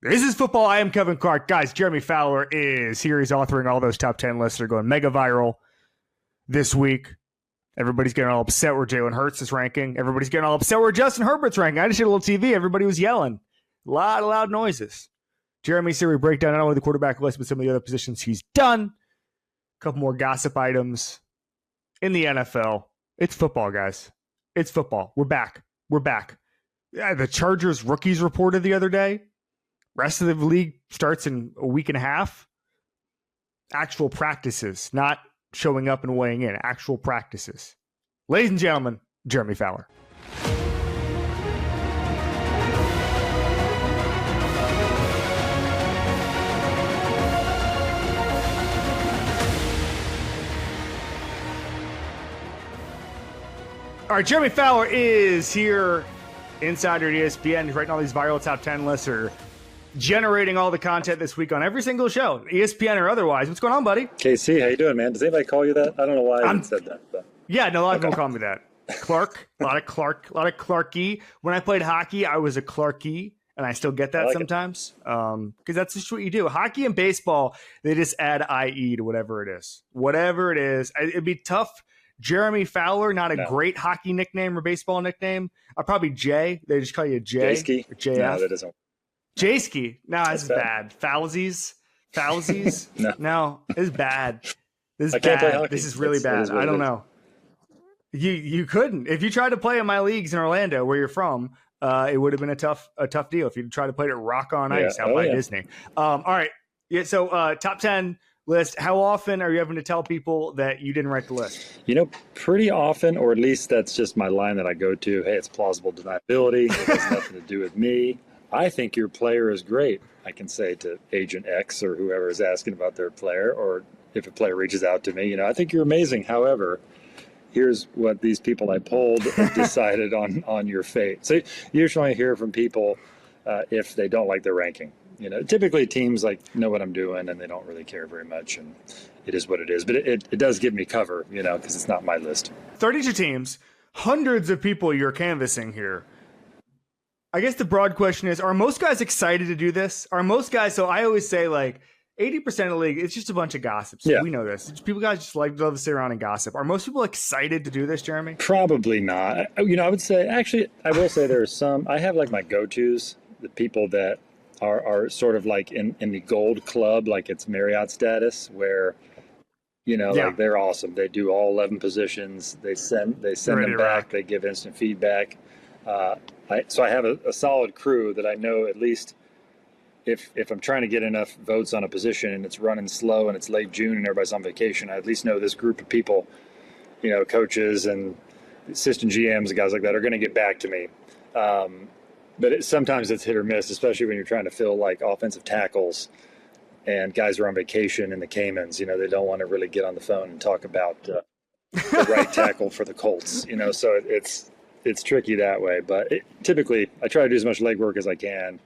This is football. I am Kevin Clark. Guys, Jeremy Fowler is here. He's authoring all those top 10 lists that are going mega viral this week. Everybody's getting all upset where Jalen Hurts is ranking. Everybody's getting all upset where Justin Herbert's ranking. I just did a little TV. Everybody was yelling. A lot of loud noises. Jeremy's here. We break down not only the quarterback list, but some of the other positions he's done. A couple more gossip items in the NFL. It's football, guys. It's football. We're back. The Chargers rookies reported the other day. Rest of the league starts in a week and a half. Actual practices, not showing up and weighing in. Actual practices. Ladies and gentlemen, Jeremy Fowler. All right, Jeremy Fowler is here, insider at ESPN. He's writing all these viral top 10 lists, or generating all the content this week on every single show, ESPN or otherwise. What's going on, buddy? KC, how you doing, man? Does anybody call you that? I don't know why I haven't said that. But. Yeah, no, a lot of people call me that. Clark, a lot of Clarky. When I played hockey, I was a Clarky, and I still get that sometimes because that's just what you do. Hockey and baseball, they just add IE to whatever it is. Whatever it is. It'd be tough. Jeremy Fowler, not a great hockey nickname or baseball nickname. Probably Jay. They just call you Jay. Jayski? Or JF. No, that isn't. Jayski. No, that's bad. Falsies. No, it's bad. This is bad. This is really bad. I don't know. You couldn't. If you tried to play in my leagues in Orlando, where you're from, it would have been a tough deal. If you tried to play it at Rock on Ice out by Disney. All right. Yeah. So top 10 list. How often are you having to tell people that you didn't write the list? Pretty often, or at least that's just my line that I go to. Hey, it's plausible deniability. It has nothing to do with me. I think your player is great. I can say to Agent X or whoever is asking about their player, or if a player reaches out to me, I think you're amazing. However, here's what these people I polled decided on your fate. So you usually hear from people if they don't like their ranking. Typically teams know what I'm doing and they don't really care very much, and it is what it is. But it does give me cover, because it's not my list. 32 teams, hundreds of people you're canvassing here. I guess the broad question is, are most guys excited to do this? Are most guys, so I always say 80% of the league, it's just a bunch of gossip. So we know this. Guys just love to sit around and gossip. Are most people excited to do this, Jeremy? Probably not. I would say, actually, I will say there are some, I have my go-tos, the people that are sort of in the gold club, it's Marriott status, where, they're awesome. They do all 11 positions. They send them back. They give instant feedback. So I have a solid crew that I know, at least if I'm trying to get enough votes on a position and it's running slow and it's late June and everybody's on vacation, I at least know this group of people, coaches and assistant GMs and guys like that are going to get back to me. But sometimes it's hit or miss, especially when you're trying to fill offensive tackles and guys are on vacation in the Caymans. They don't want to really get on the phone and talk about the right tackle for the Colts. So it's tricky that way, but typically I try to do as much legwork as I can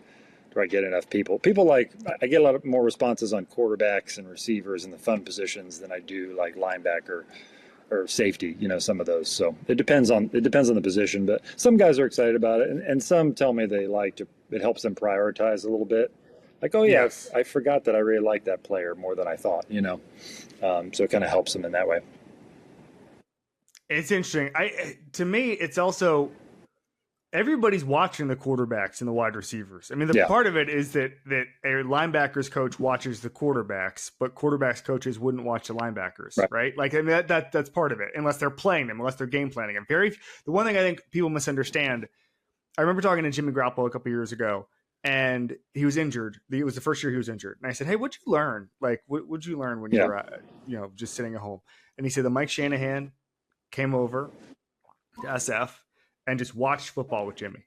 to get enough people. I get a lot more responses on quarterbacks and receivers and the fun positions than I do linebacker or safety, some of those. So it depends on the position, but some guys are excited about it, and some tell me they it helps them prioritize a little bit. Yes. I forgot that I really like that player more than I thought, so it kind of helps them in that way. It's interesting. To me, it's also everybody's watching the quarterbacks and the wide receivers. I mean, the part of it is that a linebackers coach watches the quarterbacks, but quarterbacks coaches wouldn't watch the linebackers, right? That's part of it, unless they're playing them, unless they're game planning them. The one thing I think people misunderstand. I remember talking to Jimmy Garoppolo a couple years ago, and he was injured. It was the first year he was injured, and I said, "Hey, what'd you learn? What'd you learn when you were, just sitting at home?" And he said that Mike Shanahan came over to SF and just watched football with Jimmy.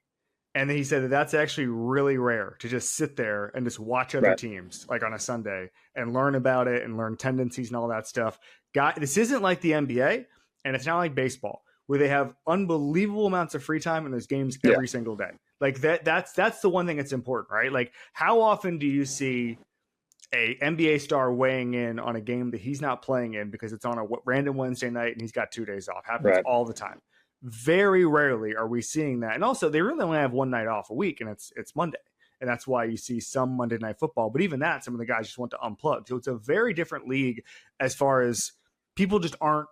And then he said that's actually really rare, to just sit there and just watch other teams on a Sunday and learn about it and learn tendencies and all that stuff. This isn't like the NBA, and it's not like baseball, where they have unbelievable amounts of free time and there's games every single day. That's the one thing that's important, right? How often do you see a NBA star weighing in on a game that he's not playing in because it's on a random Wednesday night and he's got 2 days off? Happens all the time. Very rarely are we seeing that. And also, they really only have one night off a week, and it's Monday. and that's why you see some Monday Night Football. But even that, some of the guys just want to unplug. So it's a very different league as far as people just aren't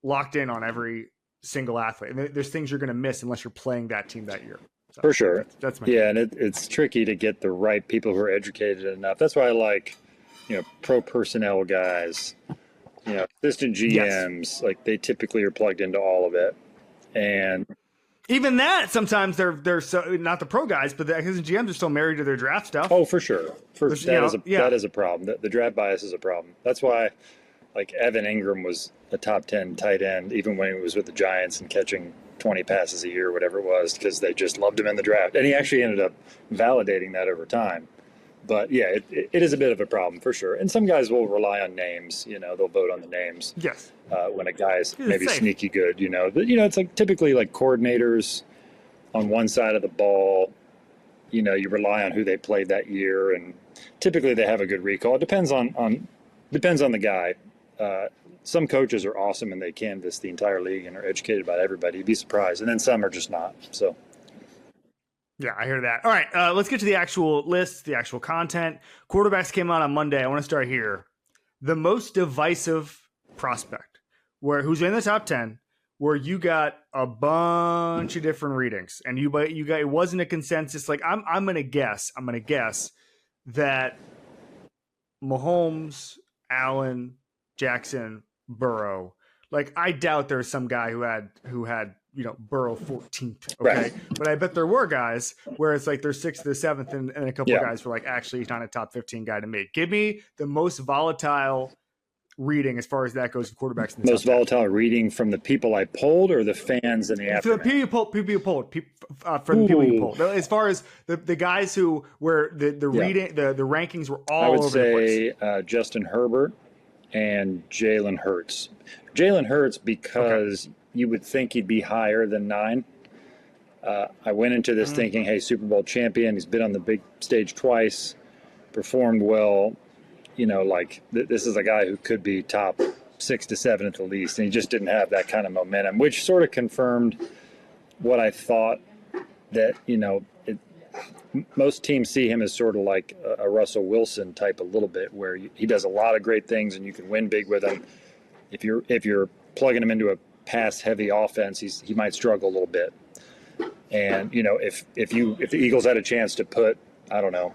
locked in on every single athlete. And there's things you're going to miss unless you're playing that team that year. So for sure. That's my and it's tricky to get the right people who are educated enough. That's why I like, pro personnel guys, assistant GMs, like they typically are plugged into all of it. And even that, sometimes they're so, not the pro guys, but the assistant GMs are still married to their draft stuff. Oh, for sure. That is a problem. The draft bias is a problem. That's why, like, Evan Ingram was a top 10 tight end, even when he was with the Giants and catching 20 passes a year, whatever it was, because they just loved him in the draft. And he actually ended up validating that over time. But, yeah, it is a bit of a problem, for sure. And some guys will rely on names. They'll vote on the names. Yes. When a guy's maybe sneaky good, But, it's like typically like coordinators on one side of the ball. You rely on who they played that year. And typically they have a good recall. It depends on the guy. Some coaches are awesome and they canvass the entire league and are educated about everybody. You'd be surprised. And then some are just not. So, yeah, I hear that. All right, let's get to the actual list, the actual content. Quarterbacks came out on Monday. I want to start here. The most divisive prospect, who's in the top 10, where you got a bunch of different readings, and you got it wasn't a consensus. Like I'm gonna guess that Mahomes, Allen, Jackson, Burrow. Like I doubt there's some guy who had Burrow 14th. Okay. Right. But I bet there were guys where it's like they're 6th or 7th and a couple of guys were like, actually he's not a top 15 guy to me. Give me the most volatile reading as far as that goes for quarterbacks. In the most volatile reading from the people I polled or the fans in the aftermath? From the people you polled. As far as the guys who were the reading, the rankings were all over the place. I would say Justin Herbert and Jalen Hurts. Jalen Hurts because you would think he'd be higher than 9. I went into this thinking, hey, Super Bowl champion. He's been on the big stage twice, performed well. This is a guy who could be top 6 to 7 at the least, and he just didn't have that kind of momentum, which sort of confirmed what I thought that, most teams see him as sort of like a Russell Wilson type a little bit, where he does a lot of great things and you can win big with him. If you're plugging him into a pass-heavy offense, he might struggle a little bit. And if the Eagles had a chance to put, I don't know,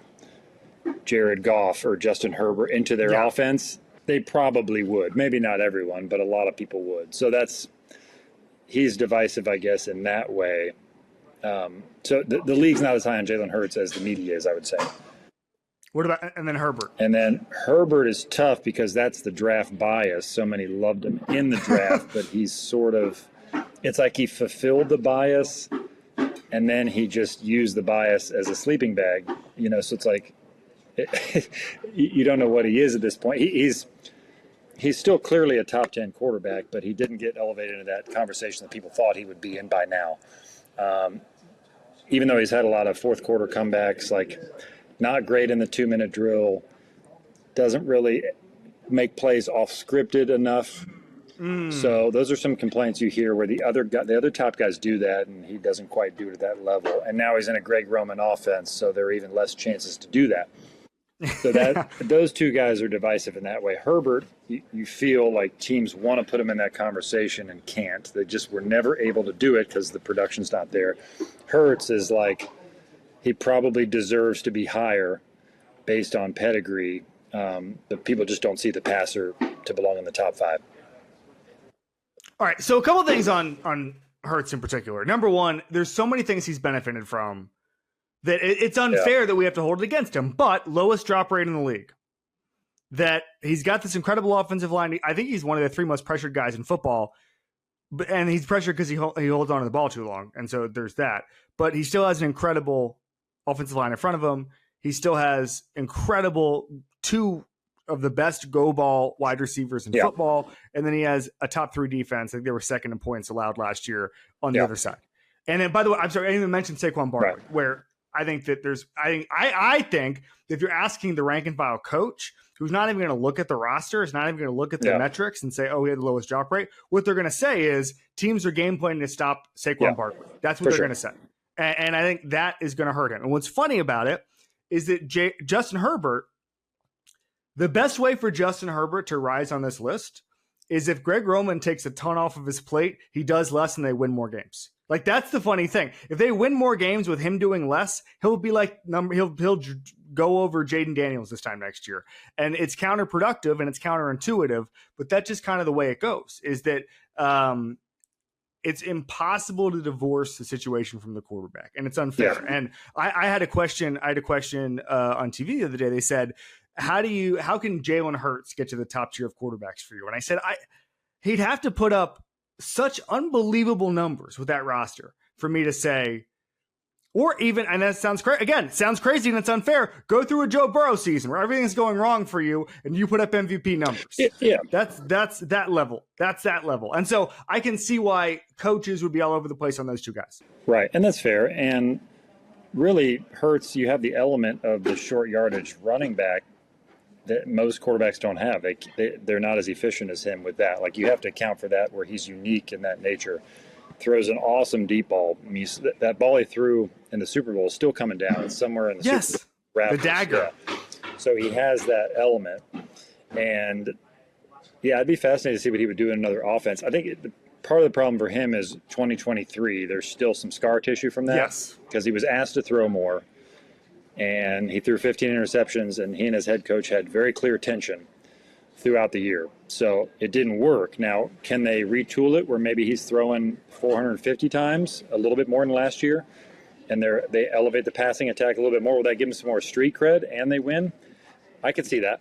Jared Goff or Justin Herbert into their offense, they probably would. Maybe not everyone, but a lot of people would. So he's divisive, I guess, in that way. So the league's not as high on Jalen Hurts as the media is, I would say. What about, and then Herbert? And then Herbert is tough because that's the draft bias. So many loved him in the draft, but he's sort of, it's like he fulfilled the bias and then he just used the bias as a sleeping bag, so it's like, you don't know what he is at this point. He's still clearly a top 10 quarterback, but he didn't get elevated into that conversation that people thought he would be in by now. Even though he's had a lot of fourth quarter comebacks, like not great in the 2-minute drill, doesn't really make plays off scripted enough. So those are some complaints you hear where the other top guys do that and he doesn't quite do it at that level. And now he's in a Greg Roman offense, so there are even less chances to do that. So those two guys are divisive in that way. Herbert, you feel like teams want to put him in that conversation and can't. They just were never able to do it because the production's not there. Hurts is like he probably deserves to be higher based on pedigree, but people just don't see the passer to belong in the top 5. All right, so a couple of things on Hurts in particular. Number one, there's so many things he's benefited from that it's unfair that we have to hold it against him, but lowest drop rate in the league. That he's got this incredible offensive line. I think he's one of the 3 most pressured guys in football, and he's pressured because he holds on to the ball too long, and so there's that. But he still has an incredible offensive line in front of him. He still has incredible 2 of the best go ball wide receivers in football, and then he has a top 3 defense. I think they were second in points allowed last year on the other side. And then, by the way, I'm sorry, I didn't even mention Saquon Barkley, where I think that I think that if you're asking the rank and file coach, who's not even going to look at the roster, is not even going to look at the metrics and say, oh, he had the lowest drop rate. What they're going to say is teams are game planning to stop Saquon Barkley. That's what they're going to say. And I think that is going to hurt him. And what's funny about it is that Justin Herbert, the best way for Justin Herbert to rise on this list is if Greg Roman takes a ton off of his plate, he does less and they win more games. Like, that's the funny thing. If they win more games with him doing less, he'll be like he'll go over Jaden Daniels this time next year. And it's counterproductive and it's counterintuitive, but that's just kind of the way it goes, is that it's impossible to divorce the situation from the quarterback, and it's unfair. Yeah. And I had a question on TV the other day. They said, how can Jalen Hurts get to the top tier of quarterbacks for you? And I said, he'd have to put up such unbelievable numbers with that roster for me to say, or even, and that sounds crazy. Again, sounds crazy and it's unfair. Go through a Joe Burrow season where everything's going wrong for you and you put up MVP numbers. Yeah. That's that level. That's that level. And so I can see why coaches would be all over the place on those two guys. Right. And that's fair. And really Hurts, you have the element of the short yardage running back that most quarterbacks don't have. They're not as efficient as him with that. Like, you have to account for that, where he's unique in that nature. Throws an awesome deep ball. I mean, that ball he threw in the Super Bowl is still coming down. It's somewhere in the Super Bowl. The dagger. Yeah. So he has that element. And, yeah, I'd be fascinated to see what he would do in another offense. I think part of the problem for him is 2023. There's still some scar tissue from that. Yes. Because he was asked to throw more. And he threw 15 interceptions, and he and his head coach had very clear tension throughout the year. So it didn't work. Now, can they retool it where maybe he's throwing 450 times, a little bit more than last year, and they elevate the passing attack a little bit more? Will that give him some more street cred and they win? I could see that,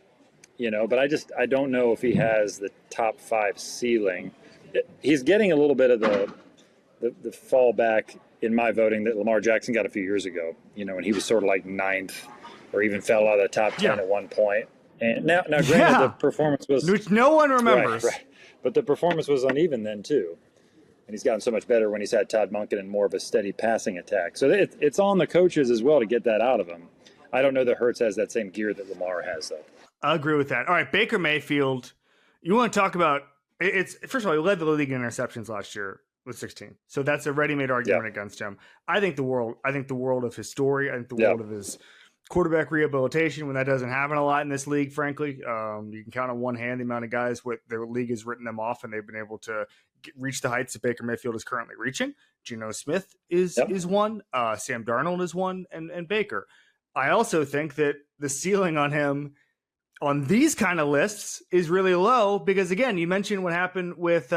but I don't know if he has the top 5 ceiling. He's getting a little bit of the fallback in my voting that Lamar Jackson got a few years ago, when he was sort of like 9th or even fell out of the top 10 at one point. And now granted, the performance was... Which no one remembers. Right. But the performance was uneven then, too. And he's gotten so much better when he's had Todd Monken and more of a steady passing attack. So it's on the coaches as well to get that out of him. I don't know that Hurts has that same gear that Lamar has, though. I agree with that. All right, Baker Mayfield. You want to talk about... First of all, he led the league in interceptions last year with 16. So that's a ready-made argument against him. I think the world of his story. I think the world of his quarterback rehabilitation, when that doesn't happen a lot in this league, frankly. You can count on one hand the amount of guys what the league has written them off and they've been able to reach the heights that Baker Mayfield is currently reaching. Geno Smith is one, Sam Darnold is one, and Baker. I also think that the ceiling on him on these kind of lists is really low because, again, you mentioned what happened with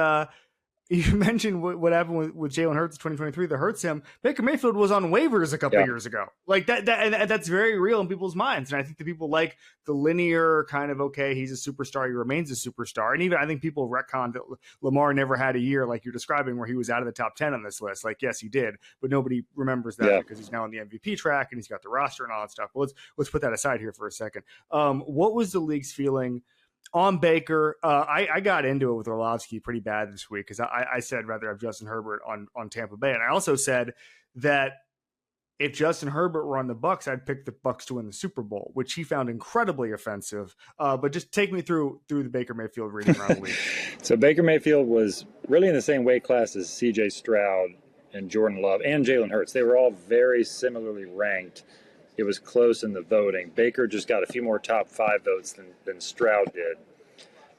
what happened with Jalen Hurts in 2023 that hurts him. Baker Mayfield was on waivers a couple of years ago. Like that's very real in people's minds. And I think that people like the linear kind of, okay, he's a superstar, he remains a superstar. And even I think people retcon that Lamar never had a year like you're describing where he was out of the top 10 on this list. Like, yes, he did, but nobody remembers that because he's now on the MVP track and he's got the roster and all that stuff. But let's put that aside here for a second. What was the league's feeling on Baker? I got into it with Orlovsky pretty bad this week because I said rather have Justin Herbert on Tampa Bay. And I also said that if Justin Herbert were on the Bucs, I'd pick the Bucs to win the Super Bowl, which he found incredibly offensive. But just take me through the Baker Mayfield reading around the league. So Baker Mayfield was really in the same weight class as C.J. Stroud and Jordan Love and Jalen Hurts. They were all very similarly ranked. It was close in the voting. Baker just got a few more top 5 votes than Stroud did,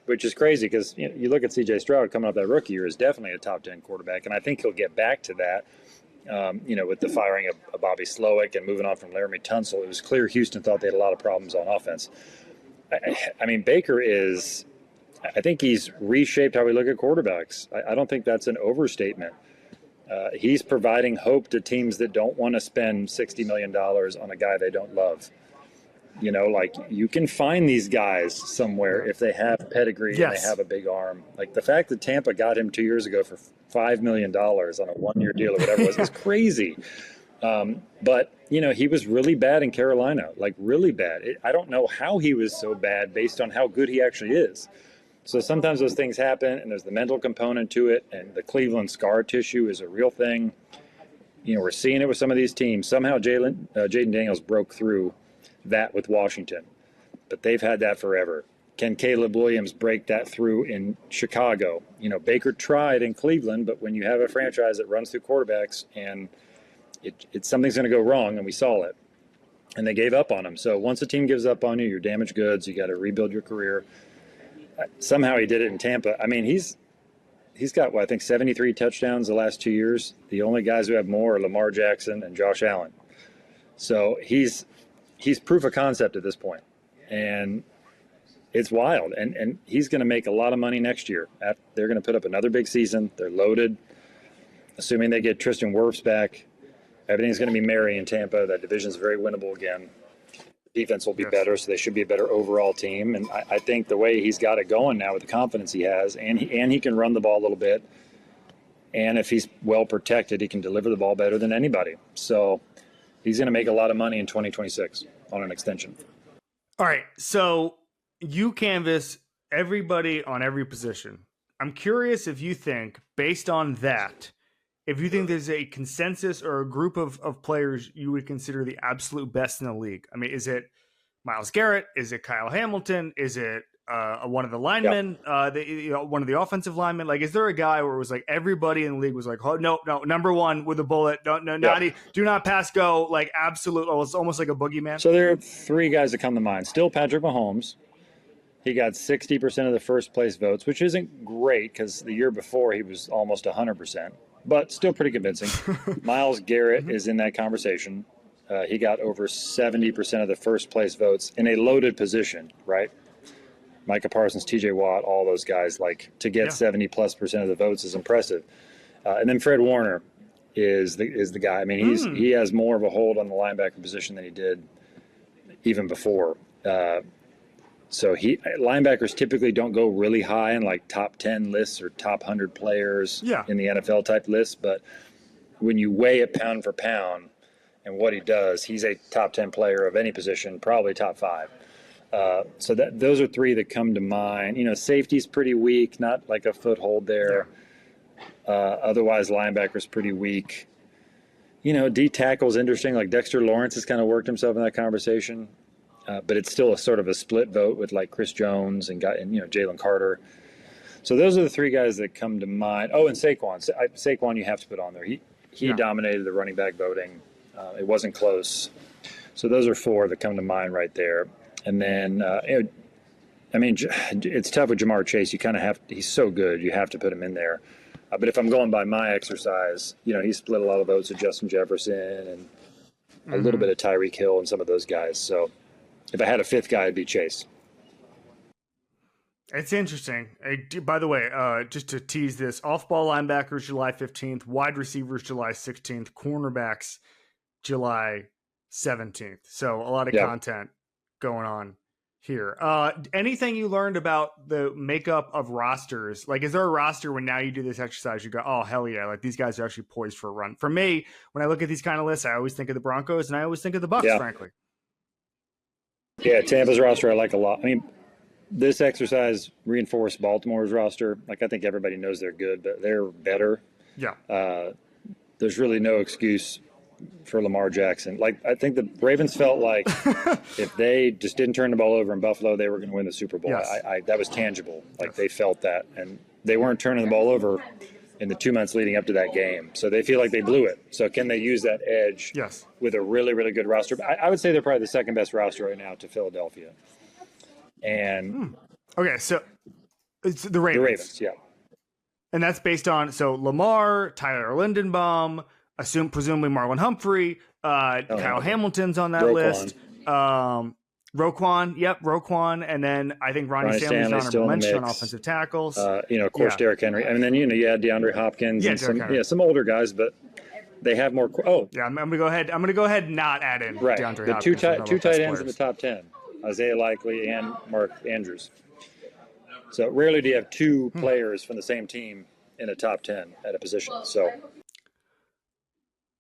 which is crazy because you look at C.J. Stroud coming up that rookie year is definitely a top 10 quarterback, and I think he'll get back to that. With the firing of Bobby Slowick and moving on from Laramie Tunsil, it was clear Houston thought they had a lot of problems on offense. I mean, Baker I think he's reshaped how we look at quarterbacks. I don't think that's an overstatement. He's providing hope to teams that don't want to spend $60 million on a guy they don't love. You can find these guys somewhere if they have pedigree and they have a big arm. Like the fact that Tampa got him 2 years ago for $5 million on a 1-year deal or whatever it was is crazy. But he was really bad in Carolina, like really bad. I don't know how he was so bad based on how good he actually is. So sometimes those things happen, and there's the mental component to it, and the Cleveland scar tissue is a real thing. We're seeing it with some of these teams. Somehow Jaden Daniels broke through that with Washington, but they've had that forever. Can Caleb Williams break that through in Chicago? Baker tried in Cleveland, but when you have a franchise that runs through quarterbacks and something's going to go wrong, and we saw it. and they gave up on him. So once a team gives up on you, you're damaged goods. You got to rebuild your career. Somehow he did it in Tampa. I mean, he's got, I think 73 touchdowns the last 2 years. The only guys who have more are Lamar Jackson and Josh Allen. So he's proof of concept at this point. And it's wild. And he's going to make a lot of money next year. They're going to put up another big season. They're loaded. Assuming they get Tristan Wirfs back, everything's going to be merry in Tampa. That division's very winnable again. Defense will be better, so they should be a better overall team. And I think the way he's got it going now with the confidence he has, and he can run the ball a little bit, and if he's well protected, he can deliver the ball better than anybody. So he's going to make a lot of money in 2026 on an extension. All right, so you canvass everybody on every position. I'm curious if you think, based on that, if you think there's a consensus or a group of players you would consider the absolute best in the league. I mean, is it Myles Garrett? Is it Kyle Hamilton? Is it one of the linemen? Yep. One of the offensive linemen? Like, is there a guy where it was like everybody in the league was like, oh, no, number one with a bullet. Do not pass go. Like, absolute. Oh, it's almost like a boogeyman. So there are three guys that come to mind. Still Patrick Mahomes. He got 60% of the first place votes, which isn't great because the year before he was almost 100%. But still pretty convincing. Myles Garrett is in that conversation. He got over 70% of the first place votes in a loaded position, right? Micah Parsons, TJ Watt, all those guys, like to get 70+% of the votes is impressive. And then Fred Warner is the guy. I mean, he has more of a hold on the linebacker position than he did even before. So linebackers typically don't go really high in like top 10 lists or top 100 players in the NFL type lists. But when you weigh it pound for pound and what he does, he's a top 10 player of any position, probably top 5. So those are three that come to mind. You know, safety's pretty weak, not like a foothold there. Otherwise, linebacker's pretty weak. You know, D tackle's interesting. Like Dexter Lawrence has kind of worked himself in that conversation. But it's still a sort of a split vote with like Chris Jones and Jalen Carter. So those are the three guys that come to mind. Oh, and Saquon. Saquon you have to put on there. He dominated the running back voting. It wasn't close. So those are four that come to mind right there. And then, it's tough with Jamar Chase. You kind of he's so good. You have to put him in there. But if I'm going by my exercise, he split a lot of votes with Justin Jefferson and a little bit of Tyreek Hill and some of those guys. So if I had a fifth guy, it'd be Chase. It's interesting. By the way, just to tease this, off-ball linebackers July 15th, wide receivers July 16th, cornerbacks July 17th. So a lot of content going on here. Anything you learned about the makeup of rosters? Like, is there a roster when now you do this exercise, you go, oh, hell yeah, like these guys are actually poised for a run? For me, when I look at these kind of lists, I always think of the Broncos and I always think of the Bucs, frankly. Yeah, Tampa's roster I like a lot. I mean, this exercise reinforced Baltimore's roster. Like, I think everybody knows they're good, but they're better. Yeah. There's really no excuse for Lamar Jackson. Like, I think the Ravens felt like if they just didn't turn the ball over in Buffalo, they were going to win the Super Bowl. Yes. That was tangible. Like, they felt that. And they weren't turning the ball over in the 2 months leading up to that game. So they feel like they blew it. So can they use that edge with a really, really good roster? I would say they're probably the second best roster right now to Philadelphia. And okay, so it's the Ravens. The Ravens, yeah. And that's based on Lamar, Tyler Lindenbaum, presumably Marlon Humphrey, Kyle Hamilton's on that list. Roquan, and then I think Ronnie Stanley's honorable mention on offensive tackles. Of course, Derrick Henry. And then, you had DeAndre Hopkins and some older guys, but they have more. I'm going to go ahead. I'm going to go ahead and not add in DeAndre Hopkins. The two tight ends in the top 10, Isaiah Likely and Mark Andrews. So rarely do you have two players from the same team in a top 10 at a position. So.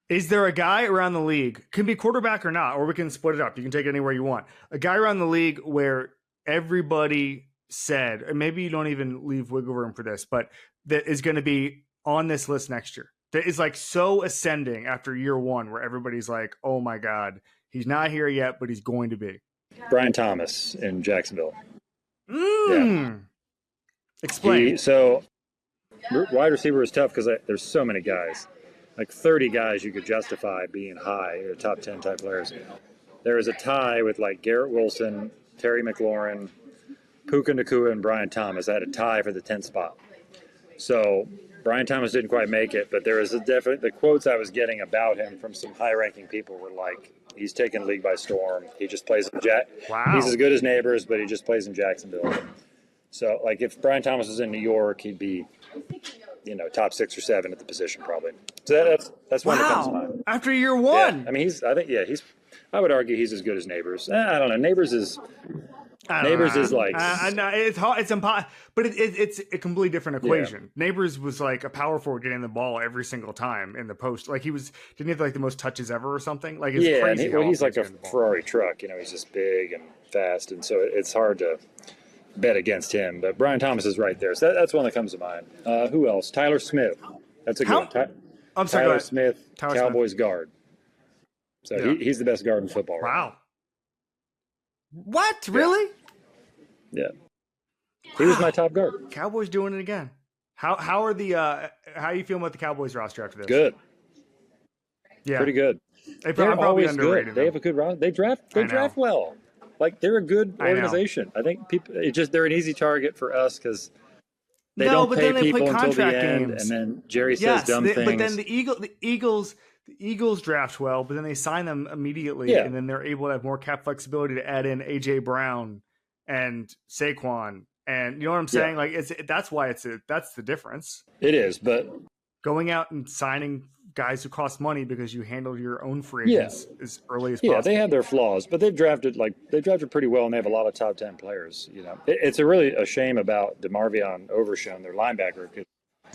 Is there a guy around the league, can be quarterback or not, or we can split it up. You can take it anywhere you want. A guy around the league where everybody said, and maybe you don't even leave wiggle room for this, but that is going to be on this list next year. That is like so ascending after year one where everybody's like, oh my God, he's not here yet, but he's going to be. Brian Thomas in Jacksonville. Explain. So wide receiver is tough because there's so many guys. Like 30 guys you could justify being high, top 10 type players. there is a tie with like Garrett Wilson, Terry McLaurin, Puka Nacua, and Brian Thomas. I had a tie for the 10th spot. So Brian Thomas didn't quite make it, but there was the quotes I was getting about him from some high-ranking people were like, he's taken the league by storm. He just plays in Wow. He's as good as Neighbors, but he just plays in Jacksonville. So, like, if Brian Thomas was in New York, he'd be, top 6 or 7 at the position probably. So that's one that comes to mind. After year one. Yeah. I mean, I would argue he's as good as Neighbors. I don't know. Neighbors is like it's hard, it's impossible, but it's a completely different equation. Yeah. Neighbors was like a power forward getting the ball every single time in the post. Like didn't he have like the most touches ever or something? Like it's crazy. He's like a Ferrari truck. He's just big and fast, and so it's hard to bet against him. But Brian Thomas is right there, so that's one that comes to mind. Who else? Tyler Smith. That's a good one. I'm sorry. Tyler Smith, Cowboys guard. So he's the best guard in football. Wow. Right now. What? Really? Yeah. He was my top guard. Cowboys doing it again. How are you feeling about the Cowboys roster after this? Good. Yeah. Pretty good. They're always underrated. Good. They have a good roster. They draft well. Like they're a good organization. I think people they're an easy target for us because they don't pay people until the end, and then Jerry says dumb things. But then the Eagles draft well, but then they sign them immediately, and then they're able to have more cap flexibility to add in AJ Brown and Saquon, and you know what I'm saying? Like that's the difference. It is, but going out and signing guys who cost money because you handle your own free agents as early as possible. Yeah, they have their flaws, but they've drafted pretty well, and they have a lot of top 10 players. It's really a shame about DeMarvion Overshown, their linebacker.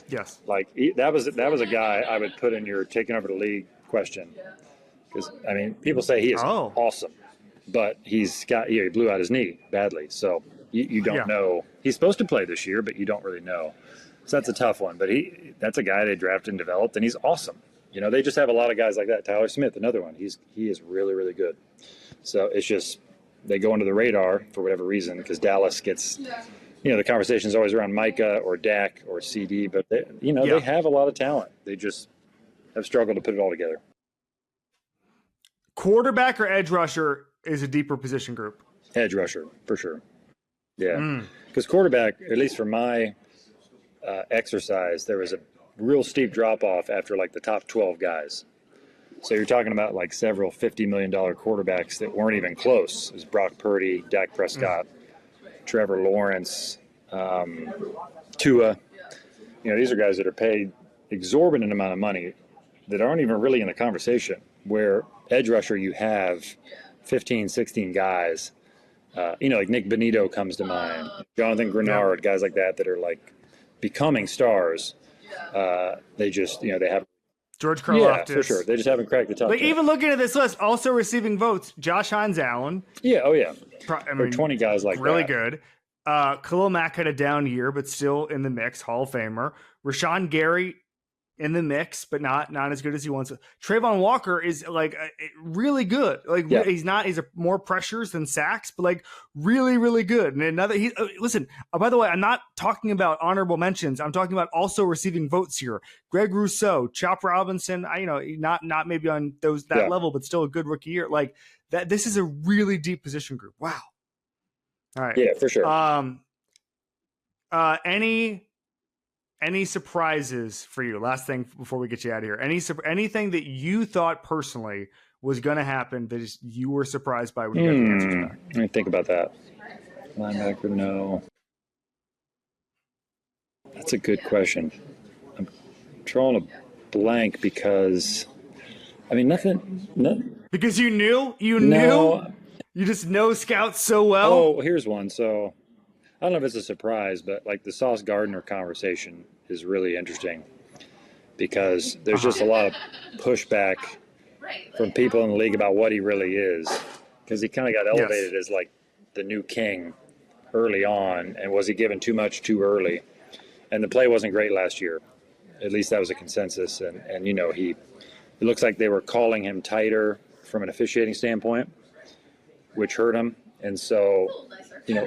Yes, like that was a guy I would put in your taking over the league question, because I mean people say he is awesome, but he blew out his knee badly, so you don't know. He's supposed to play this year, but you don't really know. So that's a tough one. But that's a guy they drafted and developed, and he's awesome. They just have a lot of guys like that. Tyler Smith, another one. He is really, really good. So it's just they go under the radar for whatever reason because Dallas gets, the conversation is always around Micah or Dak or CD, but they have a lot of talent. They just have struggled to put it all together. Quarterback or edge rusher is a deeper position group. Edge rusher, for sure. Yeah. Because quarterback, at least for my exercise, there was a real steep drop-off after like the top 12 guys. So you're talking about like several $50 million quarterbacks that weren't even close. It was Brock Purdy, Dak Prescott, Trevor Lawrence, Tua. These are guys that are paid exorbitant amount of money that aren't even really in the conversation, where edge rusher you have 15, 16 guys. Like Nick Benito comes to mind, Jonathan Grenard, guys like that are like becoming stars. They just, they have George Karlaftis. Yeah, for sure. They just haven't cracked the top 10. Even looking at this list, also receiving votes, Josh Hines-Allen. Yeah, oh yeah. I mean, there are 20 guys like really that. Really good. Khalil Mack had a down year, but still in the mix, Hall of Famer. Rashawn Gary in the mix, but not as good as he wants. Trayvon Walker is like really good. Like he's more pressures than sacks, but like really, really good. And listen, by the way, I'm not talking about honorable mentions. I'm talking about also receiving votes here. Greg Rousseau, Chop Robinson, not maybe on that level, but still a good rookie year. Like that, this is a really deep position group. Wow. All right. Yeah, for sure. Any surprises for you? Last thing before we get you out of here. Anything that you thought personally was going to happen that you were surprised by when you got the answers back? Let me think about that. Linebacker, no. That's a good question. I'm drawing a blank because, nothing. Because you knew? You just know scouts so well? Oh, here's one. So I don't know if it's a surprise, but like the Sauce Gardner conversation is really interesting because there's just a lot of pushback from people in the league about what he really is, because he kind of got elevated as like the new king early on, and was he given too much too early? And the play wasn't great last year. At least that was a consensus. And it looks like they were calling him tighter from an officiating standpoint, which hurt him. And so,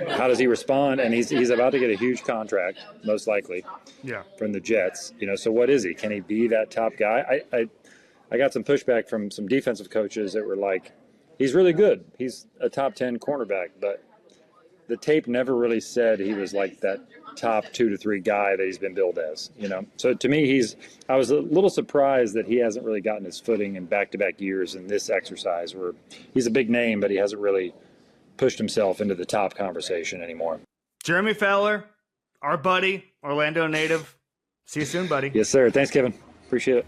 how does he respond? And he's about to get a huge contract, most likely, from the Jets. So what is he? Can he be that top guy? I got some pushback from some defensive coaches that were like, he's really good. He's a top 10 cornerback, but the tape never really said he was like that top 2 to 3 guy that he's been billed as, you know? So to me, I was a little surprised that he hasn't really gotten his footing in back-to-back years in this exercise where he's a big name, but he hasn't really pushed himself into the top conversation anymore. Jeremy Fowler, our buddy, Orlando native. See you soon, buddy. Yes, sir. Thanks, Kevin. Appreciate it.